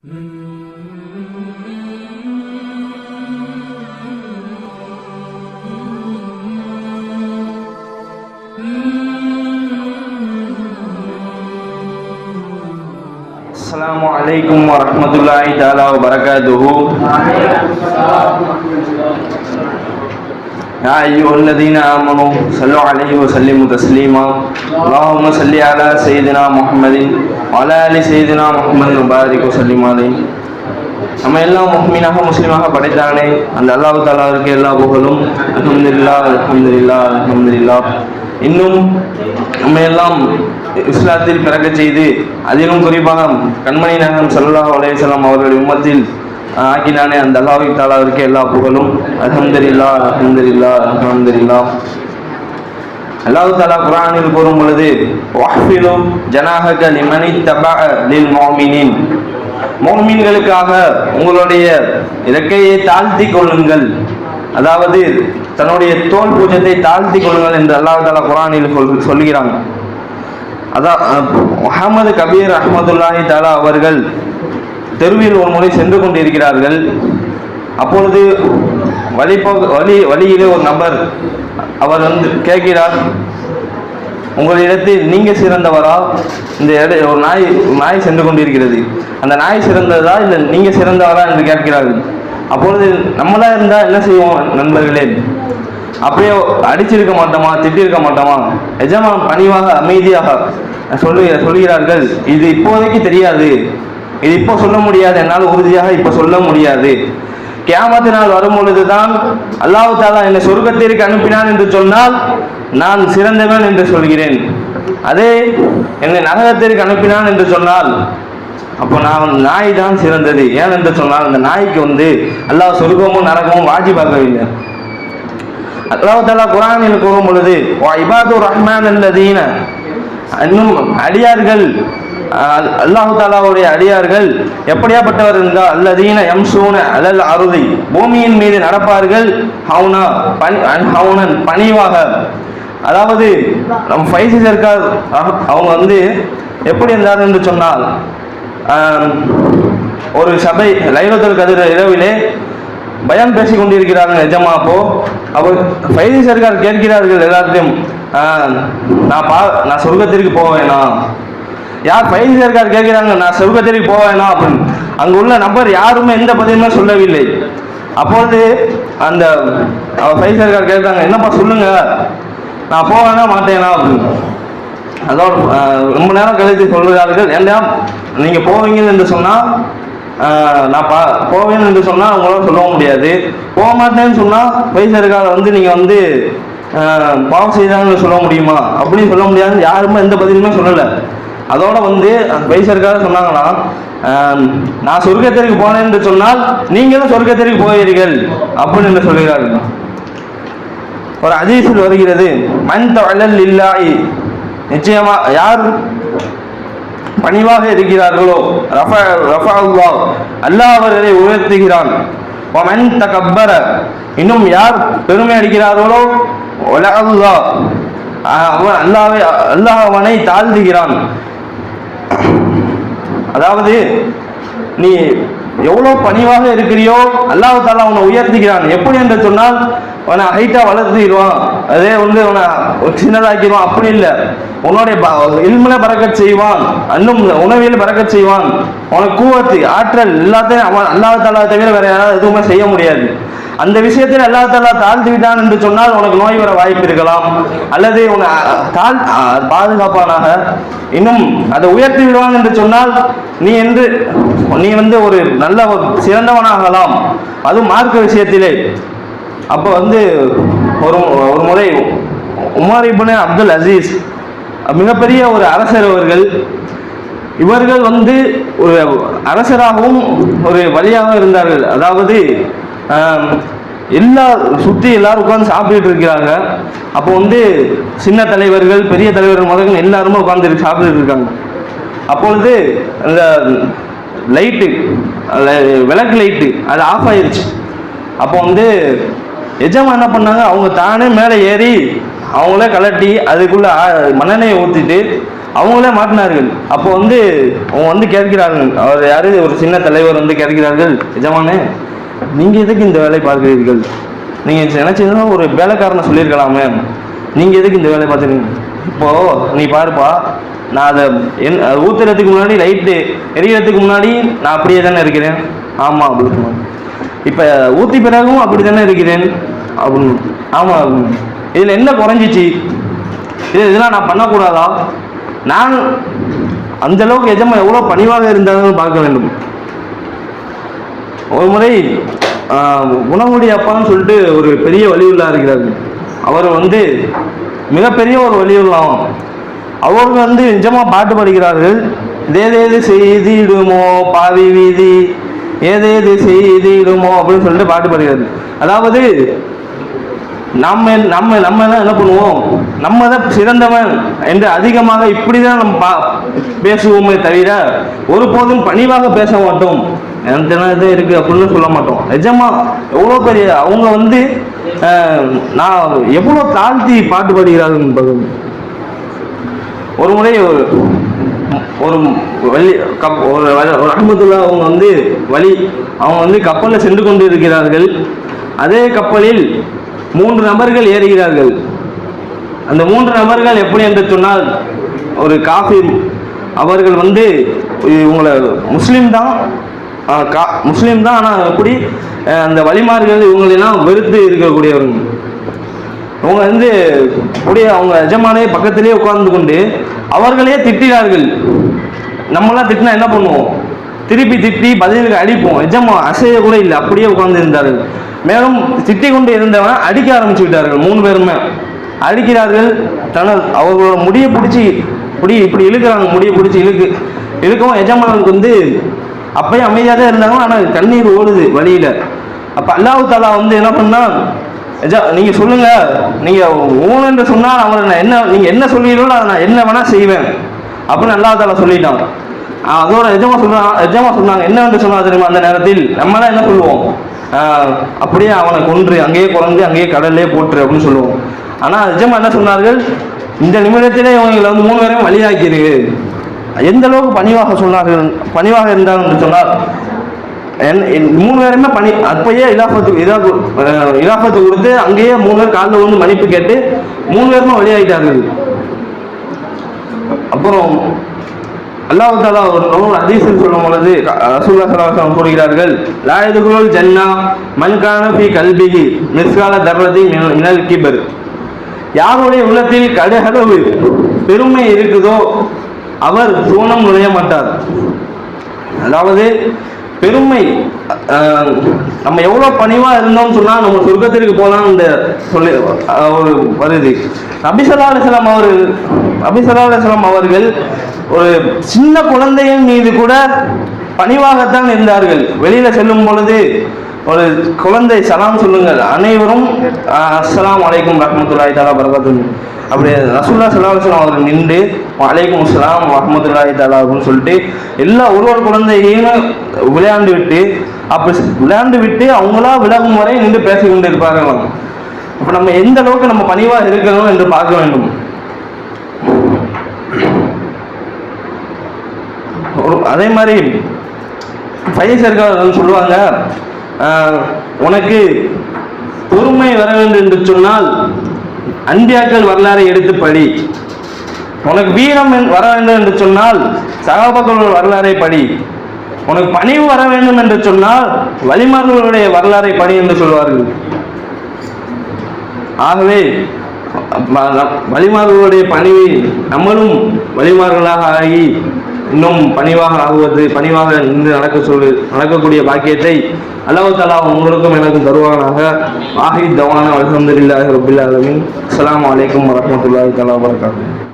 السلام عليكم ورحمة الله تعالى وبركاته. يا أيها الذين آمنوا صلوا عليه وسلموا تسليما. اللهم صل على سيدنا محمد وعلى آل سيدنا محمد وبارك وسلم عليه. நம்ம எல்லாம் முஃமினாக முஸ்லிமாக படைத்தானே அந்த அல்லாஹ் தஆலாவுக்கு எல்லா புகழும். அல்ஹம்துலில்லாஹ் அல்ஹம்துலில்லாஹ் அல்ஹம்துலில்லாஹ். இன்னும் நம்ம எல்லாம் இஸ்லாத்தில் பிறக்க செய்து அதிலும் குறிப்பாக கண்மணி நாயகம் ஸல்லல்லாஹு அலைஹி வஸல்லம் அவர்களுடைய உம்மத்தில் ஆக்கினானே அந்த அல்லாஹ் தஆலாவுக்கு எல்லா புகழும். அல்ஹம்துலில்லாஹ் அல்ஹம்துலில்லாஹ் அல்ஹம்துலில்லாஹ். அல்லாஹ் தஆலா குர்ஆனில் கூறும் பொழுது வஹ்ஃபிது ஜனாஹக லிமன் இத்தபஅ லில் முஃமினீன், முஃமின்களுக்காக உங்களுடைய இறக்கையை தாழ்த்தி கொள்ளுங்கள், அதாவது தன்னுடைய தோல் பூஜத்தை தாழ்த்தி கொள்ளுங்கள் என்று அல்லாஹ் தஆலா குர்ஆனில் சொல்கிறாங்க. அதான் முஹம்மது கபீர் ரஹ்மத்துல்லாஹி தஆலா அவர்கள் தெருவில் ஒரு முறை சென்று கொண்டிருக்கிறார்கள். அப்பொழுது வழியிலே ஒரு நபர் அவர் கேட்கிறார், உங்களிடத்தில் நீங்க சிறந்தவரா? இந்த ஒரு நாய் சென்று கொண்டிருக்கிறது, அந்த நாய் சிறந்ததா இல்லை நீங்க சிறந்தவரா என்று கேட்கிறார்கள். அப்பொழுது நம்மளா இருந்தா என்ன செய்வோம் நண்பர்களே? அப்படியே அடிச்சிருக்க மாட்டோமா, திட்டிருக்க மாட்டோமா? எஜமான் பணிவாக அமைதியாக சொல்கிறார்கள், இது இப்போதைக்கு தெரியாது, இது இப்போ சொல்ல முடியாது, என்னால் உறுதியாக இப்போ சொல்ல முடியாது. கியாமத் நாள் வரும் பொழுதுதான் அல்லாஹ் தஆலா என்னை சொர்க்கத்திற்கு அனுப்பினான் என்று சொன்னால் நான் சிறந்தவன் என்று சொல்கிறேன். அதே என்னை நரகத்திற்கு அனுப்பினான் என்று சொன்னால் அப்போ நான் நாய் தான் சிறந்தது. ஏன் என்று சொன்னால் அந்த நாய்க்கு அல்லாஹ் சொர்க்கமும் நரகமும் வாஜிபாக்கவில்லை. அல்லாஹ் தஆலா குர்ஆனில் கூறும் பொழுது இபாதுர் ரஹ்மான் அல்லதீன, இன்னும் அடியார்கள் அல்லாஹ் தஆலாவுடைய அடியார்கள் எப்படியாப்பட்டவர் என்றால் அல்லதீன யம்ஷூன அலல் அர்தி, பூமியின் மீது நடப்பார்கள், ஹவுனா ஹவுனன் பணிவாக. அதாவது நம்ம ஃபைசி சர்க்கார் அவங்க எப்படி இருந்தார் என்று சொன்னால், ஒரு சபை லைலத்துல் கத்ர் இரவிலே பயான் பேசிக் கொண்டிருக்கிறார்கள் நிஜமா. அப்போ ஃபைசி சர்க்கார் கேட்கிறார்கள் எல்லாத்தையும், நான் சொர்க்கத்திற்கு போவேனா? யார் ஃபைசி சர்க்கார் கேட்கிறாங்க, நான் சொர்க்கத்திற்கு போவேனா அப்படின்னு. அங்கு உள்ள நபர் யாருமே எந்த பதிலுமே சொல்லவில்லை. அப்பொழுது அந்த ஃபைசி சர்க்கார் கேட்கிறாங்க, என்னப்பா சொல்லுங்க, நான் போவேனா மாட்டேனா அப்படின்னு. அதோட ரொம்ப நேரம் கழித்து சொல்கிறார்கள், ஏன்னா நீங்க போவீங்க என்று சொன்னா நான் போவேன் என்று சொன்னா உங்களால சொல்ல முடியாது, போக மாட்டேன்னு சொன்னா ஃபைசி சர்க்கார் நீங்க பாவம் செய்தாங்கன்னு சொல்ல முடியுமா? அப்படின்னு சொல்ல முடியாது. யாருமே எந்த பதிலுமே சொல்லலை. அதோட ஃபைசி சர்க்கார் சொன்னாங்கன்னா, நான் சொர்க்கத்திற்கு போனேன் என்று சொன்னால் நீங்களும் சொர்க்கத்திற்கு போவீர்கள் அப்படின்னு சொல்கிறார்கள். ஒரு ஹதீஸில் வருகிறது, மன் தஅல்லல் லில்லாஹி, நிச்சயமா யார் பணிவாக இருக்கிறார்களோ ரஃபஅல்லாஹ், அல்லாஹ் அவர்களை உயர்த்துகிறான். வமன் தகப்பர, இன்னும் யார் பெருமை அடிக்கிறார்களோ வலஅல்லாஹ், அல்லாஹ் அவனை தாழ்த்துகிறான். அதாவது நீ எவ்வளவு பணிவாக இருக்கிறியோ அல்லாஹ் தஆலா உன்னை உயர்த்துகிறான். எப்படி என்று சொன்னால் உன்னை ஹைட்டா வளர்த்துடுவான், அதே உன்னை சின்னதாக்கிடுவான். அப்படி இல்லை, உன்னுடைய இல்முல பரக்கத் செய்வான், இன்னும் உணவியல் பரக்கத் செய்வான். உனக்கு கூவத்து ஆற்றல் எல்லாத்தையும் அல்லாஹ் தஆலா தவிர வேற யாராவது எதுவுமே செய்ய முடியாது. அந்த விஷயத்தில் அல்லாஹ் தஆலா தாழ்த்து விட்டான் என்று சொன்னால் உனக்கு நோய் வர வாய்ப்பு இருக்கலாம், அல்லது உன்னை பாதுகாப்பானாக. இன்னும் அதை உயர்த்தி விடுவான் என்று சொன்னால் நீ ஒரு நல்ல ஒரு சிறந்தவனாகலாம், அதுவும் மார்க்க விஷயத்திலே. அப்போ ஒரு முறை உமர் இப்னு அப்துல் அசீஸ் மிகப்பெரிய ஒரு அரசர் இவர்கள் ஒரு அரசராகவும் ஒரு வழியாக இருந்தார்கள். அதாவது சுற்றி எல்லாரும் உட்காந்து சாப்பிட்டு இருக்கிறாங்க. அப்போ சின்ன தலைவர்கள் பெரிய தலைவர்கள் முதல்ல எல்லாருமே உட்கார்ந்து சாப்பிட்டு இருக்காங்க. அப்பொழுது அந்த லைட்டு, விளக்கு லைட்டு அது ஆஃப் ஆயிடுச்சு. அப்போ எஜமான் என்ன பண்ணாங்க, அவங்க தானே மேலே ஏறி அவங்களே கலட்டி அதுக்குள்ள மண்ணெண்ணெயை ஊற்றிட்டு அவங்களே மாட்டினார்கள். அப்போ வந்து அவங்க வந்து கேட்கிறார்கள், அவர் யாரு, ஒரு சின்ன தலைவர் வந்து கேட்கிறார்கள், எஜமானே நீங்க எதுக்கு இந்த வேலை பார்க்கிறீர்கள், நீங்க நினைச்சதுன்னா ஒரு வேலைக்காரனை சொல்லியிருக்கலாமே, நீங்க எதுக்கு இந்த வேலை பார்த்துருங்க, இப்போ நீ பாருப்பா, நான் அதை ஊத்துறதுக்கு முன்னாடி லைட்டு எரியறதுக்கு முன்னாடி நான் அப்படியே தானே இருக்கிறேன். ஆமா அப்படின்னு. இப்ப ஊத்தி பிறகும் அப்படி தானே இருக்கிறேன் அப்படின்னு. ஆமா அப்படின்னு. இதுல என்ன குறைஞ்சிச்சு, இதெல்லாம் நான் பண்ணக்கூடாதா, நான் அந்த அளவுக்கு எஜமா எவ்வளவு பணிவாக இருந்தாலும் பார்க்க வேண்டும். ஒரு முறை குணமுடி அப்பான்னு சொல்லிட்டு ஒரு பெரிய வலியுள்ளா இருக்கிறார். அவர் வந்து மிகப்பெரிய ஒரு வலியுள்ளாம். அவங்க வந்து நிஜமா பாட்டு படிக்கிறார்கள். ஏதேது செய்திடுமோ பாவி வீதி, ஏதேது செய்திடுமோ அப்படின்னு சொல்லிட்டு பாட்டு படிக்கிறார்கள். அதாவது நம்ம நம்ம நம்ம என்ன பண்ணுவோம், நம்ம தான் சிறந்தவன் என்று அதிகமாக இப்படிதான் நம்ம பேசுவோமே தவிர ஒருபோதும் பணிவாக பேச மாட்டோம். எனக்கு இருக்கு அப்படின்னு சொல்ல மாட்டோம். நிஜமா எவ்வளோ பெரிய அவங்க வந்து நான் எவ்வளோ தாழ்த்தி பாட்டு பாடுகிறார்கள். ஒரு முறை ஒரு வழி ஒரு அஹமதுல்லா அவங்க வந்து அவங்க வந்து கப்பலில் சென்று கொண்டு இருக்கிறார்கள். அதே கப்பலில் 3 நபர்கள் ஏறுகிறார்கள். அந்த 3 நபர்கள் எப்படி என்று சொன்னால், ஒரு காஃபிர், அவர்கள் வந்து இவங்களை முஸ்லீம் தான், ஆனால் எப்படி அந்த வழிமார்கள் இவங்களெல்லாம் வெறுத்து இருக்கக்கூடியவர்கள். அவங்க வந்து அப்படியே அவங்க எஜமானே பக்கத்திலே உட்கார்ந்து கொண்டு அவர்களே திட்டினார்கள். நம்மளாம் திட்டினா என்ன பண்ணுவோம், திருப்பி திட்டி பதிலுக்கு அடிப்போம். எஜமா அசைய கூட இல்லை, அப்படியே உட்கார்ந்து இருந்தார்கள். மேலும் திட்டி கொண்டு இருந்தவன் அடிக்க ஆரம்பிச்சு விட்டார்கள். 3 பேருமே அடிக்கிறார்கள். அவர்களோட முடியை பிடிச்சி இப்படி இழுக்கிறாங்க. முடியை பிடிச்சி இழுக்கவும் எஜமானுக்கு வந்து அப்பயும் அமைதியாக தான் இருந்தாங்க, ஆனால் கண்ணீர் ஓடுது வழியில. அப்ப அல்லாஹ் தஆலா வந்து என்ன பண்ணா, நீங்க சொல்லுங்க, நீங்க ஊன் என்று சொன்னால் அவரை நீங்க என்ன சொல்றீங்களோ அதை நான் என்ன வேணா செய்வேன் அப்படின்னு அல்லாஹ் தஆலா சொல்லிட்டான். அதோட எஜமா சொன்னாங்க என்ன என்று சொன்னா தெரியுமா, அந்த நேரத்தில் நம்மளாம் என்ன சொல்லுவோம், அப்படியே அவனை கொன்று அங்கேயே குறைஞ்சு அங்கேயே கடல்லே போட்டுரு அப்படின்னு சொல்லுவோம். ஆனா எஜமா என்ன சொன்னார்கள், இந்த நிமிடத்திலே இவங்களை வந்து 3 பேரையும் வழியாக்கிரு. எந்த அளவுக்கு பணிவாக இருந்தார்கள் என்று சொன்னால், 3 பேருமே அப்பயே இலாஃபத்து கொடுத்து அங்கேயே 3 பேர் காலில் வந்து மன்னிப்பு கேட்டு 3 பேருமே வழியாகிட்டார்கள். அப்புறம் அல்லாஹ் தஆலா ஒரு ஹதீஸில் சொல்லும் பொழுது ரசூலுல்லாஹி ஸல்லல்லாஹு அலைஹி வஸல்லம் கூறுகிறார்கள், லா யதுகுலுல் ஜன்னா மன் கான ஃபீ கல்பிஹி மிஸ்கால தர்ரதி மினல் கிபர். யாருடைய உள்ளத்தில் கடுகளவு பெருமை இருக்குதோ அவர் சூனம் நுழைய மாட்டார். அதாவது பெருமை, நம்ம எவ்வளோ பணிவாக இருந்தோம்னு சொன்னால் நம்ம சொர்க்கத்திற்கு போகலாம் இந்த சொல்லி ஒரு வருது. நபி ஸல்லல்லாஹு அலைஹி வஸல்லம் அவர்கள் ஒரு சின்ன குழந்தையின் மீது கூட பணிவாகத்தான் இருந்தார்கள். வெளியில செல்லும் பொழுது ஒரு குழந்தை சலாம் சொல்லுங்கள், அனைவரும் அஸ்ஸலாமு அலைக்கும் ரஹ்மத்துல்லாஹி தஆலா பரகாத்துஹு, அப்படி ரசூலுல்லாஹி ஸல்லல்லாஹு அலைஹி வஸல்லம் அவர்கள் நின்று வலைக்கும் அஸ்ஸலாம் ரஹ்மத்துல்லாஹி தஆலா அப்படின்னு சொல்லிட்டு எல்லா ஒரு குழந்தையையும் விளையாண்டு விட்டு அவங்களா விலகும் வரை நின்று பேசிக் கொண்டு இருப்பார்கள். அப்ப நம்ம எந்த அளவுக்கு நம்ம பணிவாக இருக்கணும் என்று பார்க்க வேண்டும். அதே மாதிரி பைசர்கள் சொல்லுவாங்க, உனக்கு பொறுமை வர வேண்டும் என்று சொன்னால் அன்பியாக்கள் வரலாறை எடுத்து படி, உனக்கு வீரம் வர வேண்டும் என்று சொன்னால் சகாபாக்கள் வரலாறை படி, உனக்கு பணிவு வர வேண்டும் என்று சொன்னால் வழிமார்களுடைய வரலாறை படி என்று சொல்வார்கள். ஆகவே வழிமார்களுடைய பணிவை நம்மளும் வழிமார்களாக ஆகி இன்னும் பணிவாக நின்று நடக்கக்கூடிய பாக்கியத்தை அல்லாஹ் தஆலா உங்களுக்கும் எனக்கும் தருவானாக. ஆஹிர் தவானா அல்ஹம்துலில்லாஹி ரப்பில் ஆலமீன். அஸ்ஸலாமு அலைக்கும் வரஹ்மத்துல்லாஹி தஆலா வபரகாத்துஹு.